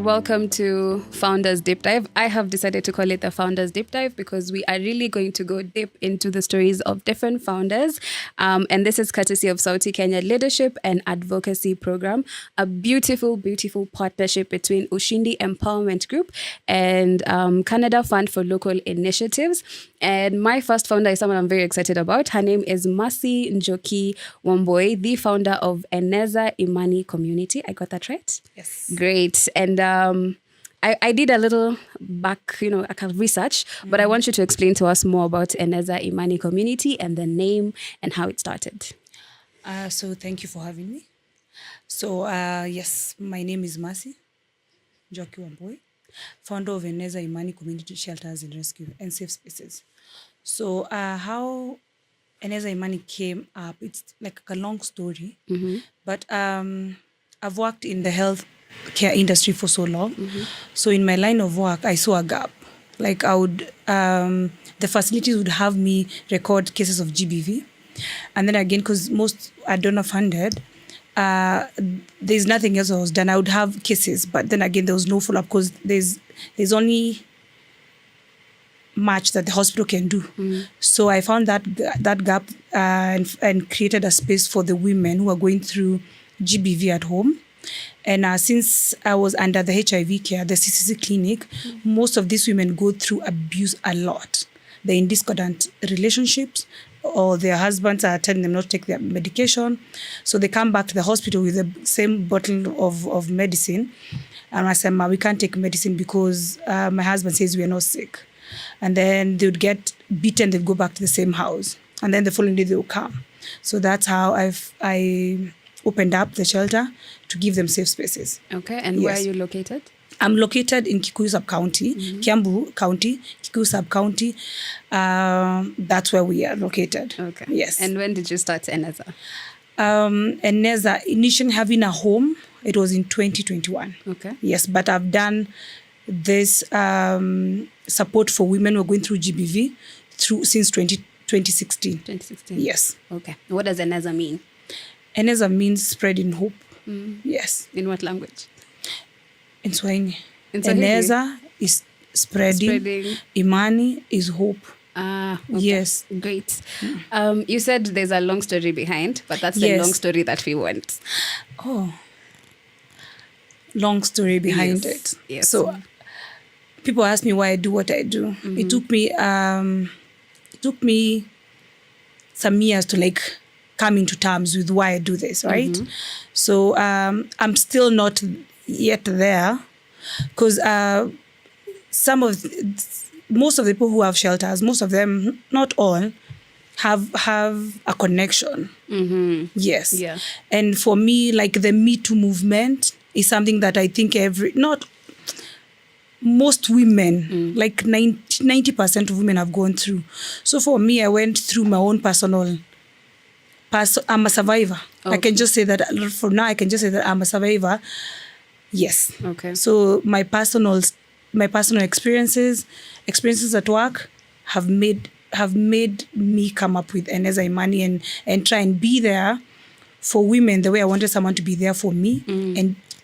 welcome to Founders Deep Dive. I have decided to call it the Founders Deep Dive because we are really going to go deep into the stories of different founders. And this is courtesy of Sauti Kenya Leadership and Advocacy Program, a beautiful, beautiful partnership between Ushindi Empowerment Group and Canada Fund for Local Initiatives. And my first founder is someone I'm very excited about. Her name is Mercy Njoki Wamboi, the founder of Eneza Imani Community. I got that right? Yes. Great. And I did a little back, research, but I want you to explain to us more about Eneza Imani Community and the name and how it started. So thank you for having me. So yes, my name is Mercy Njoki Wamboi, founder of Eneza Imani Community Shelters and Rescue and Safe Spaces. So how Eneza Imani came up, it's like a long story, but I've worked in the health care industry for so long. So in my line of work, I saw a gap. Like I would, the facilities would have me record cases of GBV. And then again, because most are donor funded, there's nothing else that was done. I would have cases, but then again, there was no follow-up because there's only much that the hospital can do. So I found that gap and created a space for the women who are going through GBV at home. And since I was under the HIV care, the CCC clinic, most of these women go through abuse a lot. They're in discordant relationships, or their husbands are telling them not to take their medication. So they come back to the hospital with the same bottle of medicine. And I said, Ma, we can't take medicine because my husband says we are not sick. And then they would get beaten, they'd go back to the same house. And then the following day they would come. So that's how I opened up the shelter to give them safe spaces. Okay, and where are you located? I'm located in Kikuyu Sub-County, Kiambu County, Kikuyu Sub-County. That's where we are located. Okay. Yes. And when did you start Eneza? Eneza, initially having a home, it was in 2021. Okay. Yes, but I've done this support for women who are going through GBV since 2016. 2016. Yes. Okay. What does Eneza mean? Eneza means spreading hope. Yes. In what language? In Swahili. In Swahili? Eneza is spreading. Imani is hope. Okay. Yes. Great. You said there's a long story behind, but that's the long story that we want. Oh. Long story behind it. Yes. So people ask me why I do what I do. It took me some years to come into terms with why I do this, right? So I'm still not yet there because most of the people who have shelters, most of them, not all, have a connection. Yes. Yeah. And for me, the Me Too movement is something that I think most women, 90% of women have gone through. So for me, I went through my own personal. I'm a survivor. Okay. I can just say that for now. I can just say that I'm a survivor. Yes. Okay. So my personal experiences at work have made me come up with Eneza Imani and try and be there for women the way I wanted someone to be there for me,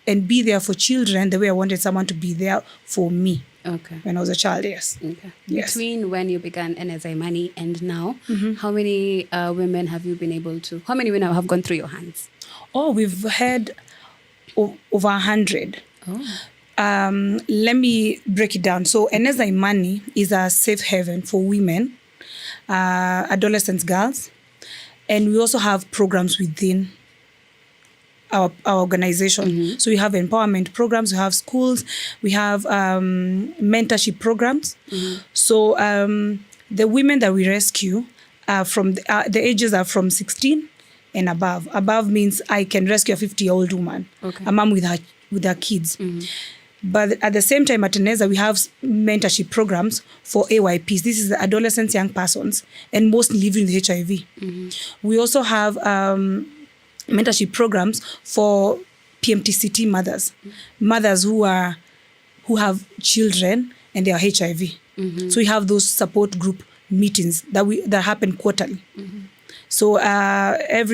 and be there for children the way I wanted someone to be there for me. Okay. When I was a child, yes. Okay. Yes. Between when you began Eneza Imani and now, how many women have you been able to? How many women have gone through your hands? Oh, we've had over 100. Oh. Let me break it down. So Eneza Imani is a safe haven for women, adolescents, girls, and we also have programs within our organization. So we have empowerment programs, we have schools, we have mentorship programs. So the women that we rescue are from the ages are from 16 and above. Above means I can rescue a 50-year-old woman, a mom with her kids. But at the same time, at Eneza, we have mentorship programs for AYPs. This is the adolescents, young persons, and mostly living with HIV. We also have mentorship programs for PMTCT mothers who have children and they are HIV. So we have those support group meetings that happen quarterly. So and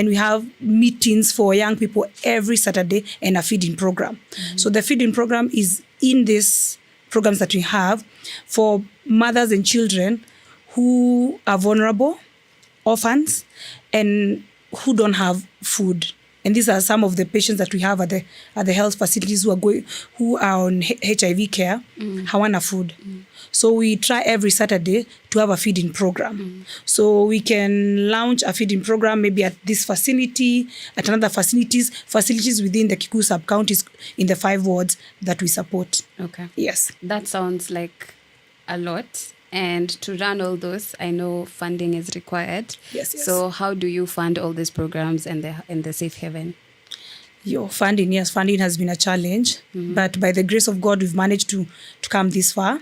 we have meetings for young people every Saturday and a feeding program. So the feeding program is in these programs that we have for mothers and children who are vulnerable, orphans, and who don't have food. And these are some of the patients that we have at the health facilities who are on HIV care, hawana food. So we try every Saturday to have a feeding program. So we can launch a feeding program maybe at this facility, at another facilities within the Kikuyu sub-counties in the 5 wards that we support. Okay. Yes. That sounds like a lot. And to run all those, I know funding is required. Yes. So how do you fund all these programs and the Safe Haven? Funding has been a challenge, but by the grace of God, we've managed to come this far.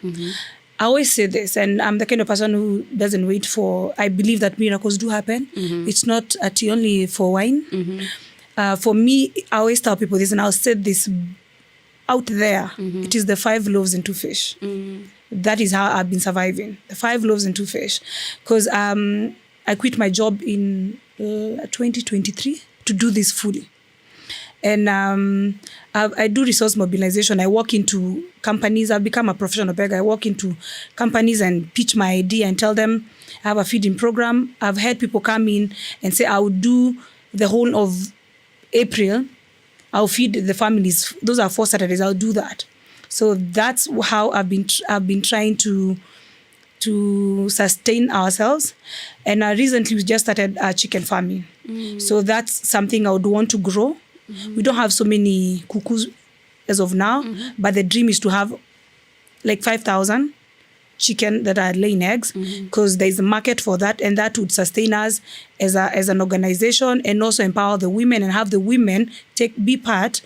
I always say this, and I'm the kind of person who doesn't wait for, I believe that miracles do happen. It's not only for wine. For me, I always tell people this, and I'll say this out there. It is the 5 loaves and 2 fish. That is how I've been surviving. The 5 loaves and 2 fish. Because I quit my job in 2023 to do this fully. And I do resource mobilization. I walk into companies. I've become a professional beggar. I walk into companies and pitch my idea and tell them I have a feeding program. I've had people come in and say, I will do the whole of April. I'll feed the families. Those are 4 Saturdays. I'll do that. So that's how I've been trying to sustain ourselves. And recently we just started a chicken farming. So that's something I would want to grow. We don't have so many cuckoos as of now, but the dream is to have like 5,000 chicken that are laying eggs, because there's a market for that, and that would sustain us as an organization, and also empower the women and have the women be part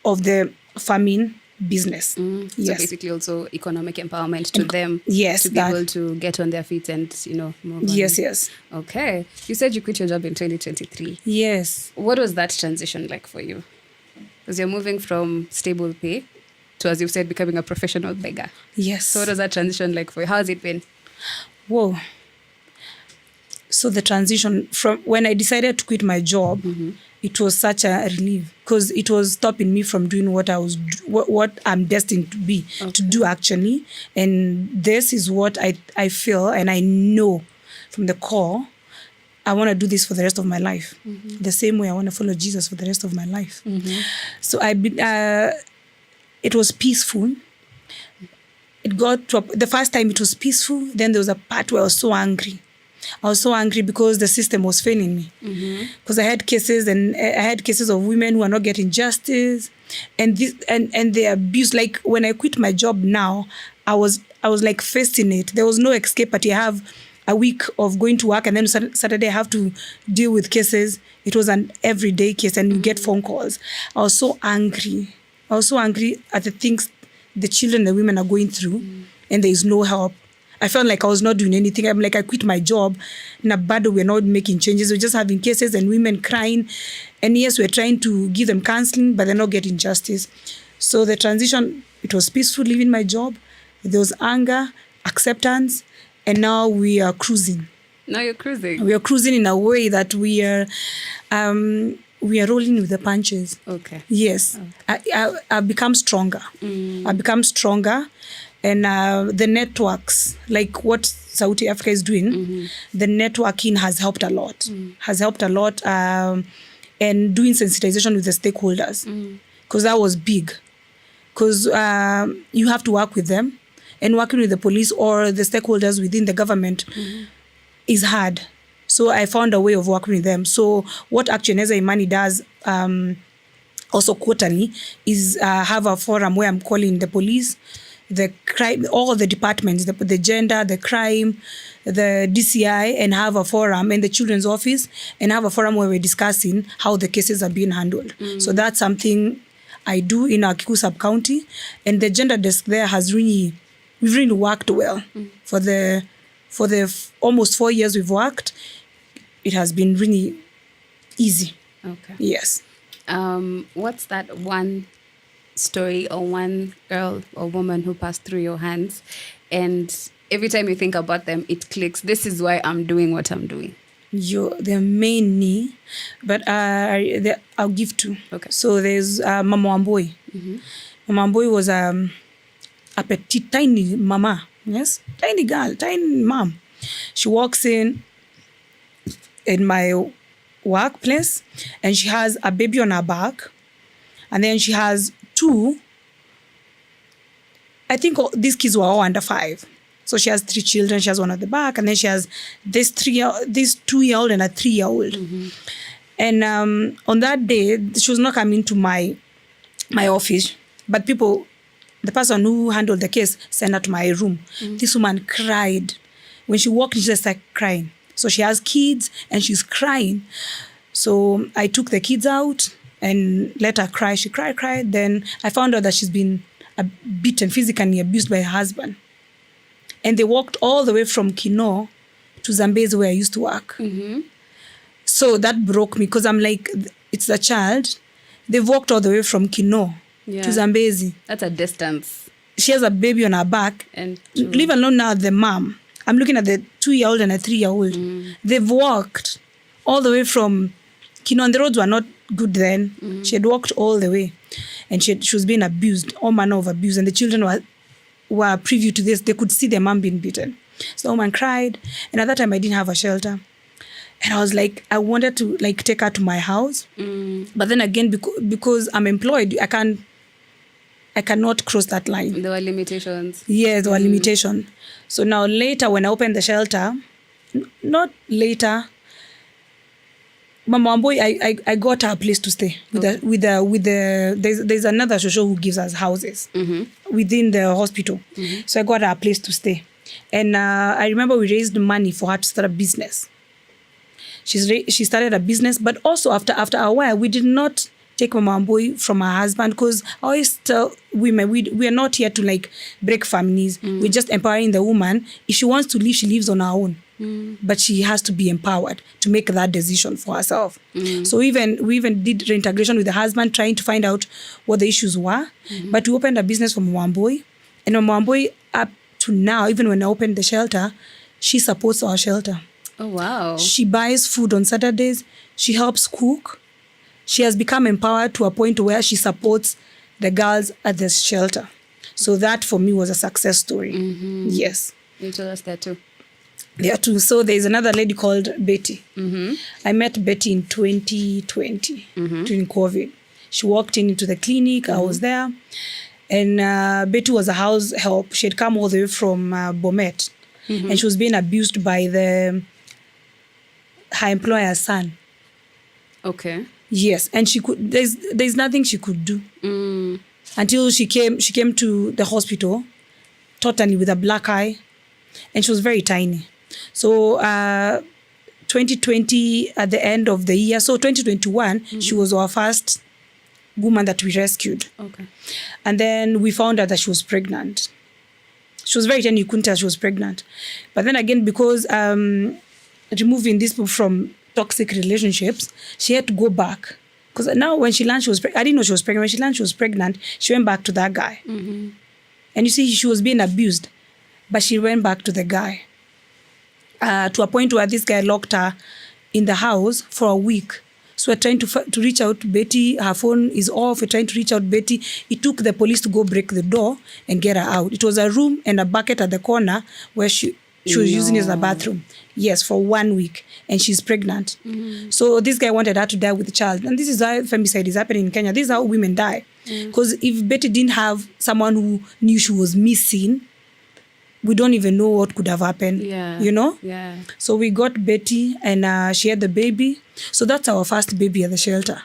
of the farming business. Yes. So basically also economic empowerment to them. Yes. To be able to get on their feet and, move on. Yes. Okay. You said you quit your job in 2023. Yes. What was that transition like for you? Because you're moving from stable pay to, as you've said, becoming a professional beggar. Yes. So what was that transition like for you? How has it been? Whoa. So the transition from when I decided to quit my job, it was such a relief, because it was stopping me from doing what I'm destined to be, to do actually. And this is what I feel, and I know from the core, I want to do this for the rest of my life. The same way I want to follow Jesus for the rest of my life. So it was peaceful. It got to the first time it was peaceful. Then there was a part where I was so angry. I was so angry because the system was failing me. Because I had cases of women who are not getting justice, and the abuse. Like when I quit my job now, I was like facing it. There was no escape. But I have a week of going to work, and then Saturday I have to deal with cases. It was an everyday case, and you get phone calls. I was so angry. At the things the children, the women are going through, and there is no help. I felt like I was not doing anything. I'm like, I quit my job. But we're not making changes. We're just having cases and women crying. And yes, we're trying to give them counseling, but they're not getting justice. So the transition, it was peaceful leaving my job. There was anger, acceptance, and now we are cruising. Now you're cruising. We are cruising in a way that we are rolling with the punches. Okay. Yes. Okay. I've become stronger. And the networks, like what Sauti Africa is doing, the networking has helped a lot. And doing sensitization with the stakeholders, because that was big. Because you have to work with them, and working with the police or the stakeholders within the government is hard. So I found a way of working with them. So what actually Eneza Imani does also quarterly is have a forum where I'm calling the police, the crime, all the departments, the gender, the crime, the DCI, and have a forum, and the children's office, and have a forum where we're discussing how the cases are being handled. So that's something I do in our Kikuyu sub-county, and the gender desk there we've really worked well. For the almost 4 years we've worked, it has been really easy. Okay. Yes. What's that one story or one girl or woman who passed through your hands, and every time you think about them, it clicks? This is why I'm doing what I'm doing. The main knee, but I'll give two. Okay. So there's Mama Wamboi. Mama Wamboi was a petite, tiny mama. Yes, tiny girl, tiny mom. She walks in my workplace, and she has a baby on her back, and then she has two. I think these kids were all under 5. So she has 3 children. She has one at the back, and then she has this 2-year-old and a 3-year-old. And on that day, she was not coming to my office, but the person who handled the case sent her to my room. This woman cried. When she walked in, she just started crying. So she has kids, and she's crying. So I took the kids out and let her cry. She cried. Then I found out that she's been beaten, physically abused by her husband. And they walked all the way from Kino to Zambezi, where I used to work. So that broke me, because I'm like, it's the child. They've walked all the way from Kino to Zambezi. That's a distance. She has a baby on her back. And leave alone now the mom. I'm looking at the 2-year-old and a 3-year-old. They've walked all the way from Kino, and the roads were not good then. She had walked all the way, and she was being abused, all manner of abuse, and the children were privy to this. They could see their mom being beaten. So the woman cried, and at that time I didn't have a shelter, and I was like, I wanted to like take her to my house, but then again, because I'm employed, I cannot cross that line. There were limitations. Yes, there were limitations. So now later, when I opened the shelter, not later, Mama Wamboi, I got her a place to stay there's another social who gives us houses within the hospital. So I got her a place to stay, and I remember we raised money for her to start a business. She started a business, but also after a while, we did not take Mama Wamboi from her husband, because I always tell women we are not here to like break families. We're just empowering the woman. If she wants to leave, she leaves on her own. But she has to be empowered to make that decision for herself. So we even did reintegration with the husband, trying to find out what the issues were. But we opened a business for Mama Wamboi, and Mama Wamboi, up to now, even when I opened the shelter, she supports our shelter. Oh wow! She buys food on Saturdays. She helps cook. She has become empowered to a point where she supports the girls at the shelter. So that for me was a success story. Yes. You told us that too. There are two. So there's another lady called Betty. I met Betty in 2020 during COVID. She walked into the clinic. I was there. And Betty was a house help. She had come all the way from Bomet. And she was being abused by her employer's son. Okay. Yes. And there's nothing she could do. Until she came to the hospital, totally with a black eye. And she was very tiny. So 2020, at the end of the year, so 2021, she was our first woman that we rescued. Okay. And then we found out that she was pregnant. She was very tiny, you couldn't tell she was pregnant. But then again, because removing these people from toxic relationships, she had to go back. Because now when she learned she was pregnant, I didn't know she was pregnant. When she learned she was pregnant, she went back to that guy. And you see, she was being abused, but she went back to the guy. To a point where this guy locked her in the house for a week. So we're trying to reach out to Betty. Her phone is off. We're trying to reach out to Betty. It took the police to go break the door and get her out. It was a room and a bucket at the corner where she was using it as a bathroom. Yes, for 1 week. And she's pregnant. So this guy wanted her to die with the child. And this is how femicide is happening in Kenya. This is how women die. Because if Betty didn't have someone who knew she was missing, we don't even know what could have happened, you know? Yeah. So we got Betty, and she had the baby. So that's our first baby at the shelter.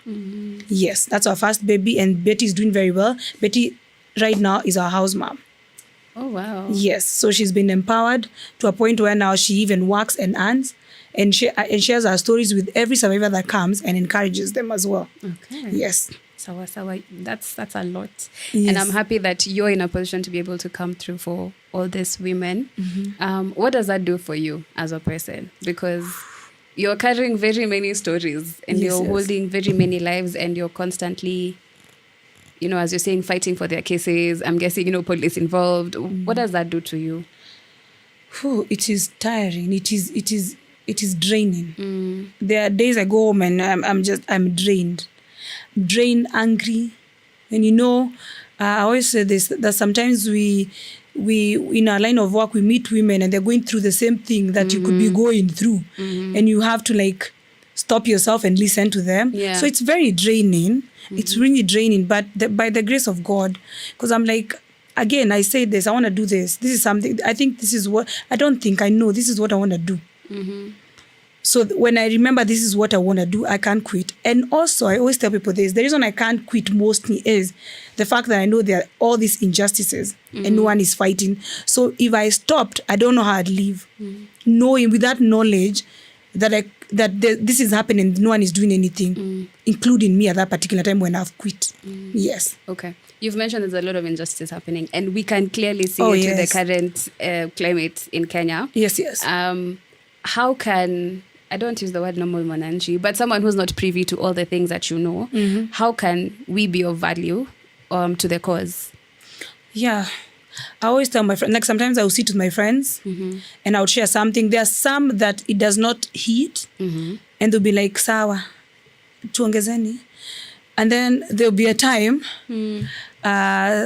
Yes, that's our first baby, and Betty is doing very well. Betty right now is our house mom. Oh, wow. Yes, so she's been empowered to a point where now she even works and earns, and shares her stories with every survivor that comes and encourages them as well. Okay. Yes. Sawa. That's a lot. Yes. And I'm happy that you're in a position to be able to come through for all these women. What does that do for you as a person? Because you're carrying very many stories, and you're holding very many lives, and you're constantly, as you're saying, fighting for their cases. I'm guessing, police involved. What does that do to you? It is tiring. It is it is draining. There are days I go home and I'm drained, angry. And I always say this, that sometimes we in our line of work, we meet women and they're going through the same thing that you could be going through. And you have to like stop yourself and listen to them. Yeah. So it's very draining. It's really draining. But by the grace of God, because I'm like, again, I say this, I want to do this. This is something, I think this is what, I don't think I know, this is what I want to do. So when I remember this is what I want to do, I can't quit. And also, I always tell people this, the reason I can't quit mostly is the fact that I know there are all these injustices and no one is fighting. So if I stopped, I don't know how I'd live. Knowing, with that knowledge that this is happening, no one is doing anything, including me at that particular time when I've quit. Yes. Okay. You've mentioned there's a lot of injustice happening, and we can clearly see it with the current climate in Kenya. Yes, yes. How can, I don't use the word normal mwananchi, but someone who's not privy to all the things that you know, how can we be of value to the cause? Yeah. I always tell my friends, like sometimes I'll sit with my friends and I'll share something. There are some that it does not hit and they'll be like, sawa, tuongezeni. And then there'll be a time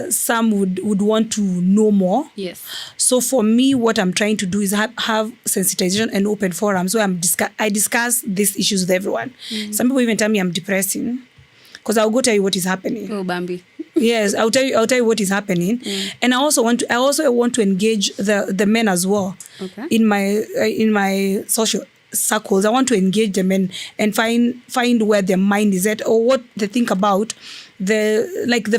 some would want to know more. Yes. So for me, what I'm trying to do is have sensitization and open forums where I discuss these issues with everyone. Some people even tell me I'm depressing because I'll go tell you what is happening. Oh, Bambi. Yes, I'll tell you what is happening. And I also want to engage the men as well. Okay. In my social circles. I want to engage them and find where their mind is at or what they think about the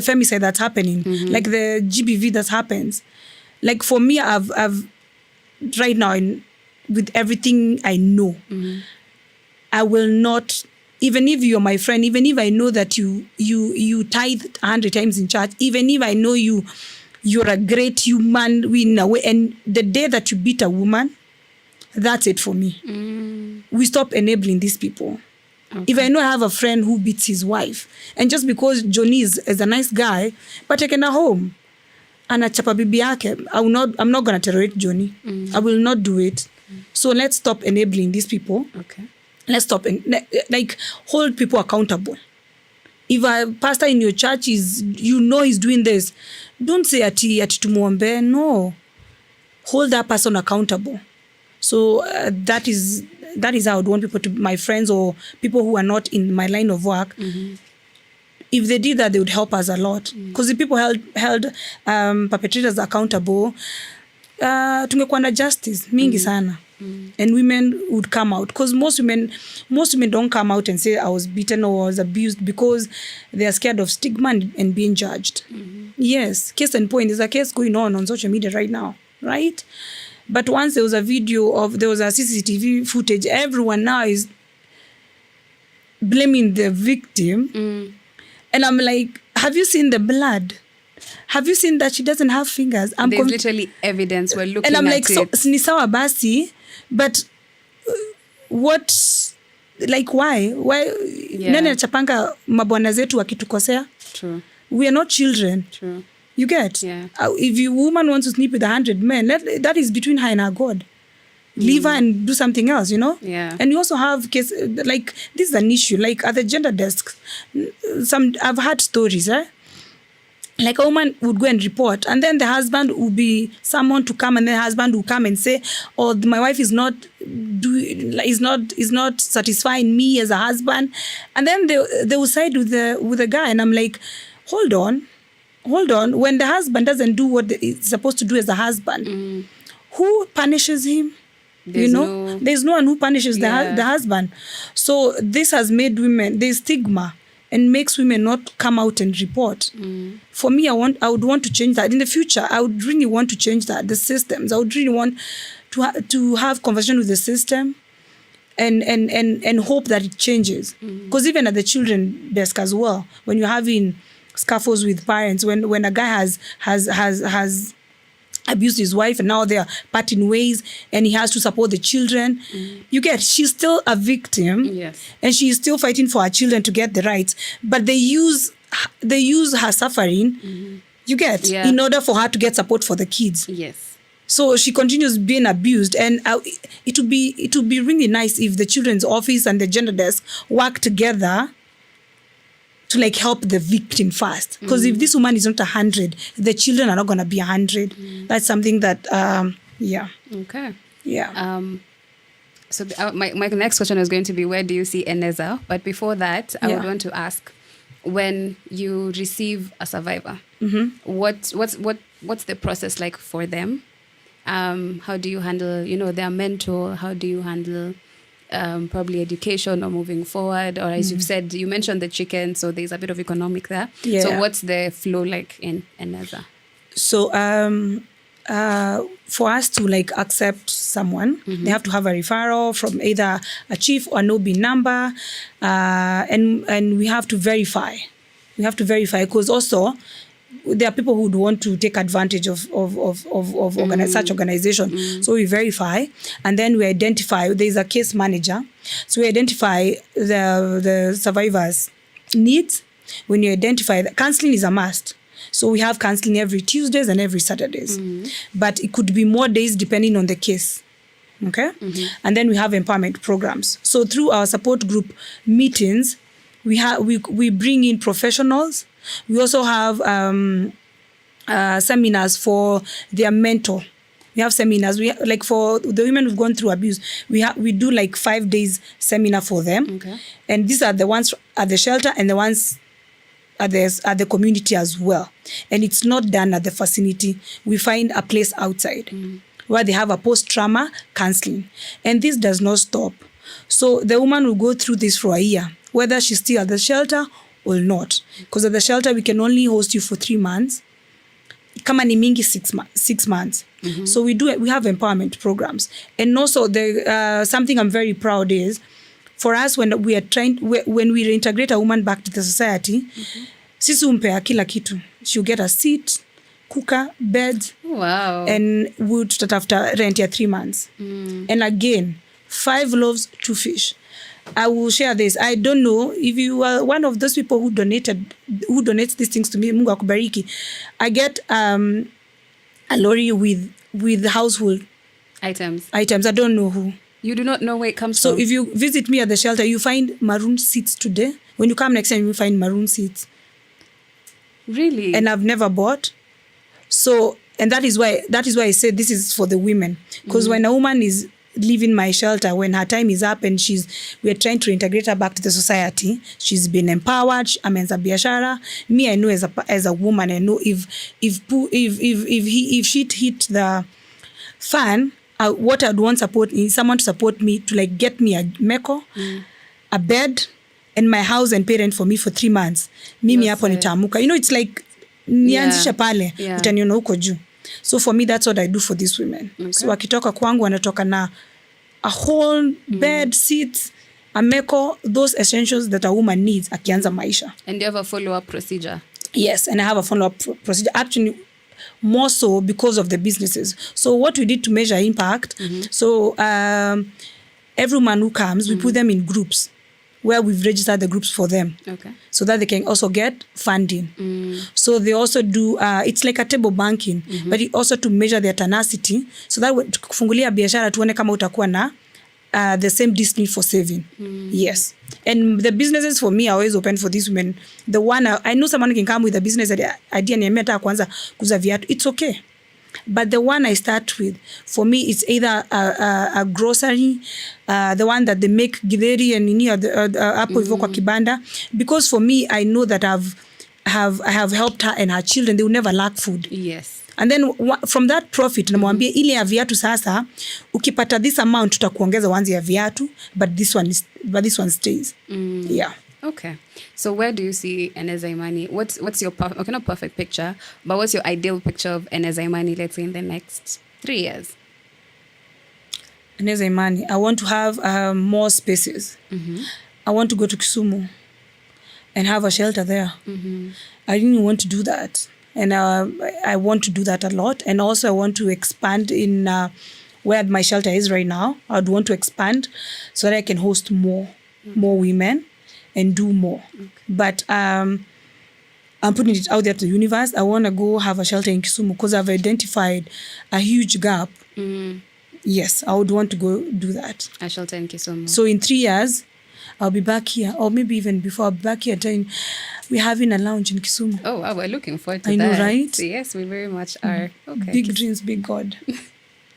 femicide that's happening, like the GBV that happens. Like for me, I've right now with everything I know, I will not. Even if you're my friend, even if I know that you tithe 100 times in church, even if I know you're a great human in a way, and the day that you beat a woman, that's it for me. We stop enabling these people. Okay. If I know I have a friend who beats his wife, and just because Johnny is a nice guy, but taken her home, anachapa bibi yake, I'm not going to tolerate Johnny. I will not do it. So let's stop enabling these people. Okay. Let's stop and hold people accountable. If a pastor in your church is doing this, don't say ati tumuombe. No, hold that person accountable. So that is how I would want people to, my friends or people who are not in my line of work. If they did that, they would help us a lot. Because if people held perpetrators accountable, tungekuwa na justice mingi sana. And women would come out, because most women don't come out and say I was beaten or was abused because they are scared of stigma and being judged. Yes, case in point, there's a case going on social media right now, right? But once there was a CCTV footage, everyone now is blaming the victim. And I'm like, have you seen the blood? Have you seen that she doesn't have fingers? There's literally evidence. We're looking at it. And I'm like, so ni sawa basi, but what, like why? Nani achapanga mabwana zetu wakitukosea? True. We are not children. True. You get? Yeah. If a woman wants to sleep with 100 men, that is between her and her God. Leave her and do something else, Yeah. And you also have case like this is an issue. Like at the gender desks, I've had stories, like a woman would go and report, and then the husband would be someone to come, and then the husband will come and say, "Oh, my wife is not satisfying me as a husband," and then they will side with the guy, and I'm like, hold on. When the husband doesn't do what he's supposed to do as a husband, who punishes him? There's no one who punishes the husband. So this has made women, there's stigma, and makes women not come out and report. For me, I would want to change that. In the future, I would really want to change that, the systems. I would really want to have conversation with the system and hope that it changes. Because even at the children desk as well, when you're having scuffles with parents, when a guy has abused his wife and now they are parting ways and he has to support the children, she's still a victim. Yes. And she's still fighting for her children to get the rights, but they use her suffering in order for her to get support for the kids. Yes. So she continues being abused, and it would be really nice if the children's office and the gender desk work together to like help the victim first. Because if this woman is not 100, the children are not going to be 100. That's something that, yeah. Okay. Yeah. So my next question is going to be, where do you see Eneza? But before that, I would want to ask, when you receive a survivor, what's the process like for them? How do you handle, their mentor? How do you handle probably education or moving forward? Or as you've said, you mentioned the chicken, so there's a bit of economic there. Yeah. So what's the flow like in Eneza? So for us to like accept someone, they have to have a referral from either a chief or an OB number, and we have to verify. We have to verify, because also there are people who would want to take advantage of such organization. So we verify, and then we identify. There is a case manager, so we identify the survivors' needs. When you identify that, counseling is a must. So we have counseling every Tuesdays and every Saturdays, but it could be more days depending on the case. Okay, and then we have empowerment programs. So through our support group meetings, we bring in professionals. We also have seminars for their mentor. We have seminars. Like for the women who've gone through abuse, we do like 5 days seminar for them. Okay. And these are the ones at the shelter and the ones at the community as well. And it's not done at the facility. We find a place outside where they have a post-trauma counseling. And this does not stop. So the woman will go through this for a year, whether she's still at the shelter or not. Because at the shelter, we can only host you for 3 months. Kama ni mingi 6 months. So we have empowerment programs. And also something I'm very proud is, for us, when we reintegrate a woman back to the society, sisi umpea kila kitu. She'll get a seat, cooker, bed. Wow. And we tutatafuta rent ya 3 months. And again, 5 loaves, 2 fish. I will share this. I don't know if you are one of those people who donates these things to me. Mungu akubariki. I get a lorry with household items. I don't know who. You do not know where it comes from. So if you visit me at the shelter, you find maroon seats today. When you come next time, you find maroon seats. Really? And I've never bought. So, and that is why I said this is for the women. Because when a woman is leaving my shelter, when her time is up and we're trying to integrate her back to the society, she's been empowered, amenza biashara. Me, I know as a woman, I know if shit hit the fan, what I'd want support is someone to support me to like get me a meko, a bed, and my house and parent for me for 3 months. Mimi hapo nitaamuka. It's like nianzisha pale, utaniona huko juu. So for me, that's what I do for these women. Okay. So wakitoka kwangu wanatoka na a whole bed, seats, a meko, those essentials that a woman needs akianza maisha. And you have a follow-up procedure? Yes, and I have a follow-up procedure. Actually, more so because of the businesses. So what we did to measure impact, so every man who comes, we put them in groups where we've registered the groups for them. Okay. So that they can also get funding. So they also do, it's like a table banking, but it also to measure their tenacity. So that kufungulia biashara tuone kama utakuwa na the same discipline for saving. Yes. And the businesses for me are always open for these women. The one, I know someone can come with a business idea niambia nataka kuanza kuuza viatu. It's okay. But the one I start with, for me, it's either a grocery, the one that they make githeri and nini hapo hivyo kwa kibanda. Because for me, I know that I have helped her and her children. They will never lack food. Yes. And then from that profit, namwambia ile ya viatu sasa, ukipata this amount tutakuongeza wanzi ya viatu, but this one stays. Yeah. Okay. So where do you see Eneza Imani? What's your not perfect picture, but what's your ideal picture of Eneza Imani, let's say, in the next 3 years? Eneza Imani, I want to have more spaces. I want to go to Kisumu and have a shelter there. I really want to do that. And I want to do that a lot. And also I want to expand in where my shelter is right now. I'd want to expand so that I can host more women and do more. Okay. But I'm putting it out there to the universe. I want to go have a shelter in Kisumu because I've identified a huge gap. Yes, I would want to go do that. A shelter in Kisumu. So in 3 years, I'll be back here, or maybe even before I'll be back here, telling we're having a lounge in Kisumu. Oh, wow, we're looking forward to that. I know, right? Yes, we very much are. Okay. Big dreams, big God.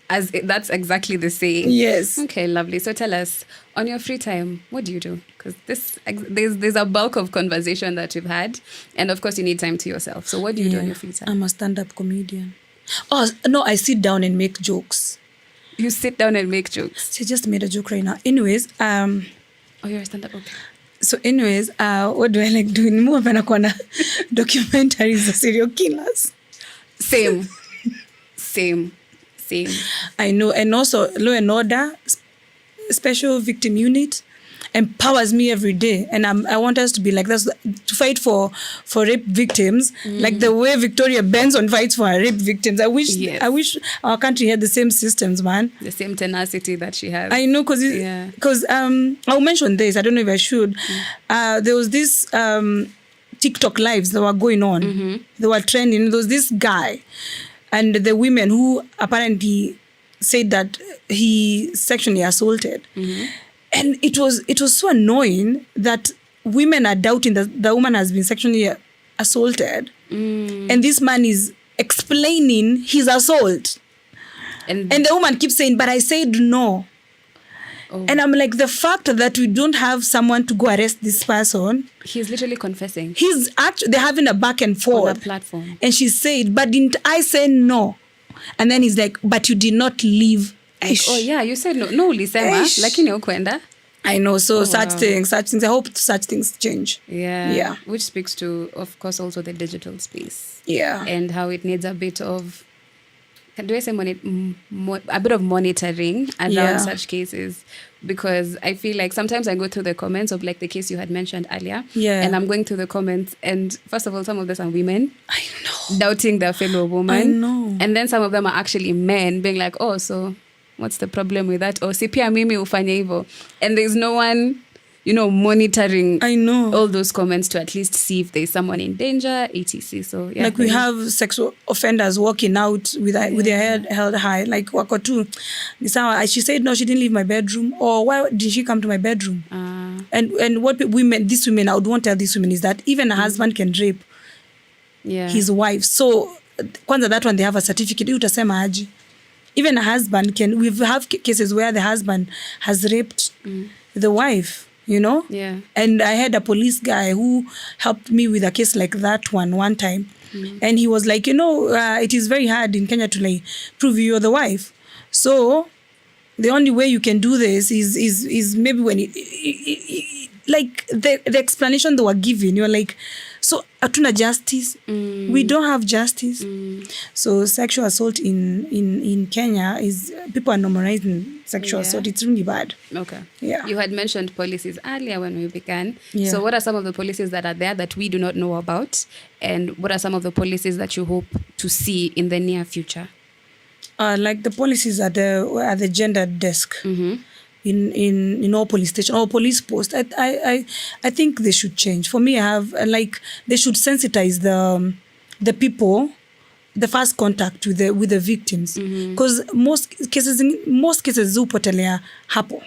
That's exactly the same. Yes. Okay, lovely. So tell us, on your free time, what do you do? Because there's a bulk of conversation that you've had, and of course you need time to yourself. So what do you do on your free time? I'm a stand-up comedian. Oh no, I sit down and make jokes. You sit down and make jokes? She just made a joke right now. Anyways, oh, you're a stand-up, okay. So anyways, what do I like doing? More than documentaries of serial killers. Same. I know. And also Law and Order, Special Victim Unit, empowers me every day. And I want us to be like that, to fight for rape victims, like the way Victoria Benson fights for her rape victims. I wish our country had the same systems, man. The same tenacity that she has. I know, because I'll mention this. I don't know if I should. There was this TikTok lives that were going on. They were trending. There was this guy and the women who apparently said that he sexually assaulted. And it was so annoying that women are doubting that the woman has been sexually assaulted. And this man is explaining his assault. And the woman keeps saying, but I said no. Oh. And I'm like, the fact that we don't have someone to go arrest this person. He's literally confessing. They're having a back and forth. On a platform. And she said, but didn't I say no? And then he's like, but you did not leave. Like, oh yeah, you said no. No, Lisema. Lakini ukwenda. I know. So such things. I hope such things change. Yeah. Which speaks to, of course, also the digital space. Yeah. And how it needs a bit of, do I say a bit of monitoring around such cases? Because I feel like sometimes I go through the comments of like the case you had mentioned earlier. Yeah. And I'm going through the comments, and first of all, some of them are women. I know. Doubting their fellow woman. I know. And then some of them are actually men being like, oh, so what's the problem with that? Or si pia mimi ufanya hivyo. And there's no one, monitoring all those comments to at least see if there's someone in danger, etc. So yeah. Like we have sexual offenders walking out with their head held high, like wako tu. She said no, she didn't leave my bedroom. Or why did she come to my bedroom? And what these women, I would want to tell these women is that even a husband can rape his wife. So kwanza that one they have a certificate. Utasema aje? Even a husband we have cases where the husband has raped the wife. Yeah. And I had a police guy who helped me with a case like that one time. And he was like, it is very hard in Kenya to like prove you're the wife. So the only way you can do this is maybe when like the explanation they were giving, you're like, so hatuna justice. We don't have justice. So sexual assault in Kenya is, people are normalizing sexual assault. It's really bad. Okay. Yeah. You had mentioned policies earlier when we began. Yeah. So what are some of the policies that are there that we do not know about? And what are some of the policies that you hope to see in the near future? Like the policies at the gender desk. In all police station or police post, I think they should change. For me, I have they should sensitize the people, the first contact with the victims, because most cases zupotelea hapo.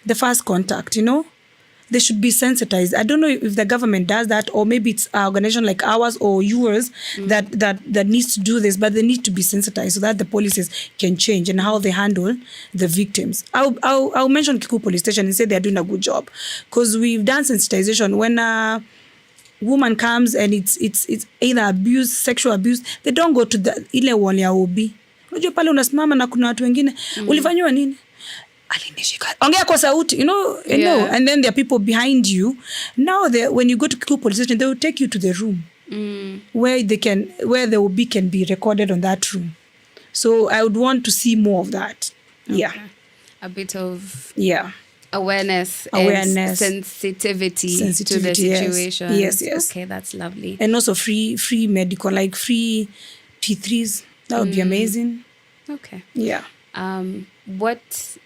The first contact, they should be sensitized. I don't know if the government does that, or maybe it's an organization like ours or yours that needs to do this, but they need to be sensitized so that the policies can change and how they handle the victims. I'll mention Kiku Police Station and say they're doing a good job, because we've done sensitization. When a woman comes and it's either abuse, sexual abuse, they don't go to the ile wall ya OB. Unajua pale unasimama na kuna watu wengine, ulifanywa nini? Ongea kwa sauti, and then there are people behind you. Now when you go to Kiku Police Station, they will take you to the room where the OB can be recorded on that room. So I would want to see more of that. Okay. Yeah. A bit of awareness and sensitivity to the situation. Yes. Okay, that's lovely. And also free medical, like free T3s. That would be amazing. Okay. Yeah. What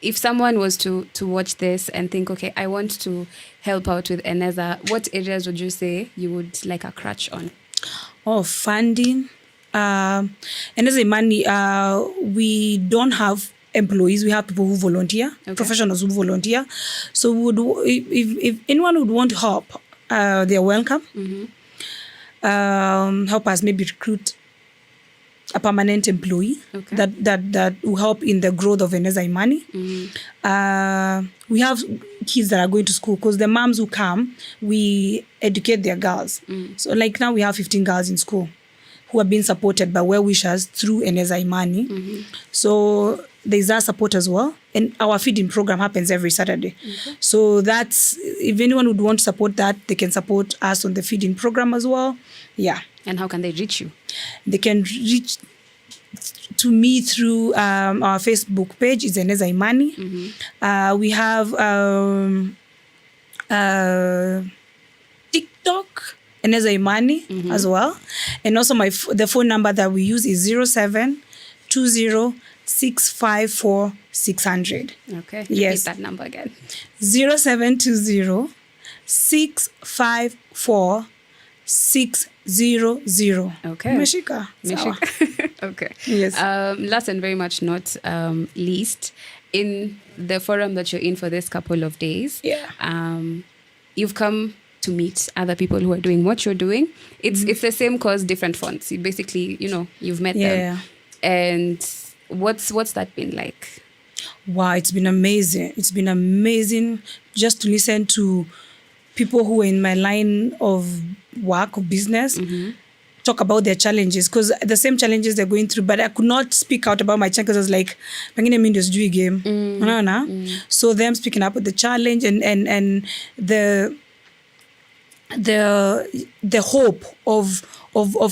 if someone was to watch this and think, okay, I want to help out with Eneza, what areas would you say you would like a crutch on? Oh, funding. Eneza Imani, we don't have employees. We have people who volunteer, professionals who volunteer. So if anyone would want to help, they're welcome. Help us maybe recruit a permanent employee that will help in the growth of Eneza Imani. We have kids that are going to school because the moms who come, we educate their girls. So like now we have 15 girls in school who are being supported by well-wishers through Eneza Imani. So there's our support as well. And our feeding program happens every Saturday. So that's, if anyone would want to support that, they can support us on the feeding program as well. Yeah. And how can they reach you? They can reach to me through our Facebook page. It's Eneza Imani. We have TikTok, Eneza Imani as well. And also the phone number that we use is 0720-654-600. Okay. Yes. Repeat that number again. 0720-654-600. Okay. Meshika. Okay. Yes. Last and very much not least, in the forum that you're in for this couple of days, you've come to meet other people who are doing what you're doing. It's the same cause, different fonts. You basically, you've met them. And what's that been like? Wow, it's been amazing. It's been amazing just to listen to people who are in my line of work or business talk about their challenges, because the same challenges they're going through, but I could not speak out about my challenge because I was like, pengine mimi ndio sijui game. So them speaking up with the challenge and the hope of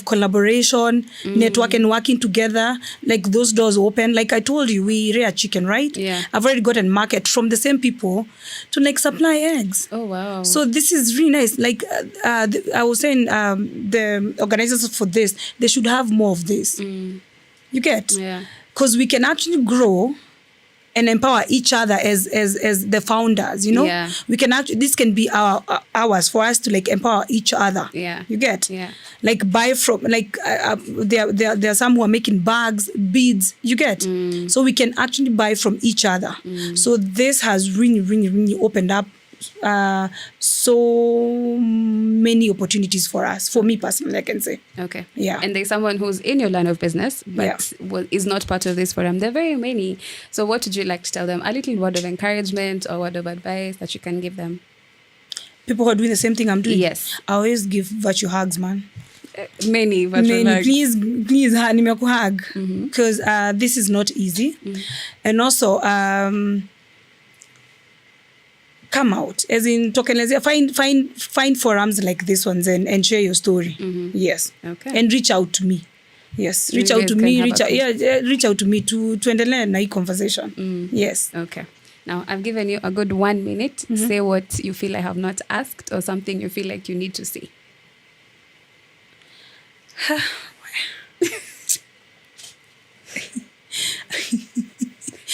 collaboration, network and working together, like those doors open. Like I told you, we rear chicken, right? Yeah. I've already gotten market from the same people to like supply eggs. Oh, wow. So this is really nice. Like I was saying, the organizers for this, they should have more of this. You get? Yeah. Because we can actually grow and empower each other as the founders, Yeah. We can actually, this can be ours for us to like empower each other. Yeah. You get? Yeah. Like buy from, like there are some who are making bags, beads, you get? So we can actually buy from each other. So this has really, really, really opened up so many opportunities for us, for me personally, I can say. Okay. Yeah. And there's someone who's in your line of business, but is not part of this forum. There are very many. So what would you like to tell them? A little word of encouragement or word of advice that you can give them? People who are doing the same thing I'm doing? Yes. I always give virtue hugs, man. Many virtual hugs. Please, nimekuhug. Because this is not easy. And also, come out, as in tokenizia, find forums like this ones and share your story. Yes. Okay. And reach out to me. Yes. Reach out to me. Reach out to me to endelea na hii conversation. Yes. Okay. Now, I've given you a good 1 minute. Say what you feel I have not asked or something you feel like you need to say.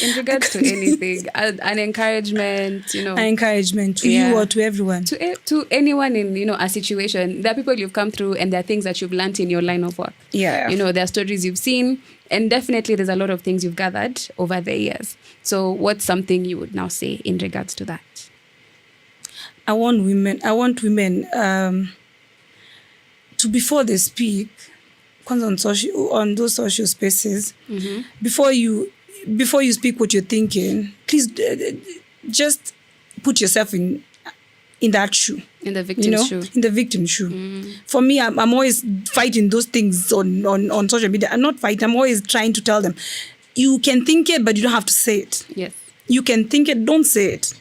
In regards to anything, an encouragement, An encouragement to you or to everyone? To anyone in, a situation. There are people you've come through and there are things that you've learned in your line of work. Yeah. There are stories you've seen and definitely there's a lot of things you've gathered over the years. So what's something you would now say in regards to that? I want women to, before they speak, on those social spaces, before you speak what you're thinking, please just put yourself in that shoe. In the victim's shoe. In the victim's shoe. For me, I'm always fighting those things on social media. I'm not fighting. I'm always trying to tell them, you can think it, but you don't have to say it. Yes. You can think it, don't say it.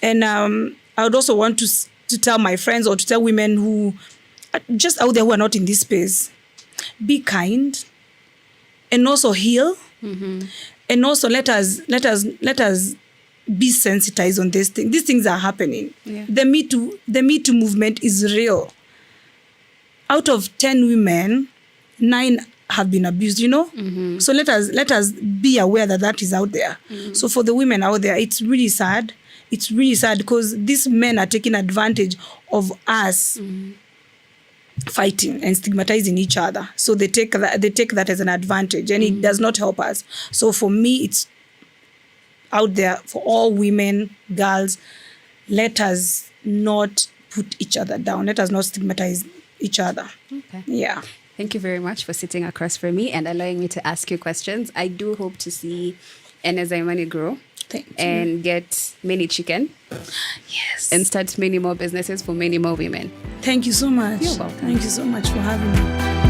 And I would also want to tell my friends or to tell women who are just out there who are not in this space, be kind and also heal. And also let us be sensitized on this thing. These things are happening. Yeah. The Me Too movement is real. Out of 10 women, 9 have been abused, So let us be aware that is out there. So for the women out there, it's really sad. It's really sad because these men are taking advantage of us fighting and stigmatizing each other. So they take that as an advantage, and it does not help us. So for me, it's out there for all women, girls. Let us not put each other down. Let us not stigmatize each other. Okay. Yeah. Thank you very much for sitting across from me and allowing me to ask you questions. I do hope to see Eneza Imani grow. Thank you. And get many chicken. Yes. And start many more businesses for many more women. Thank you so much. You're welcome. Thank you so much for having me.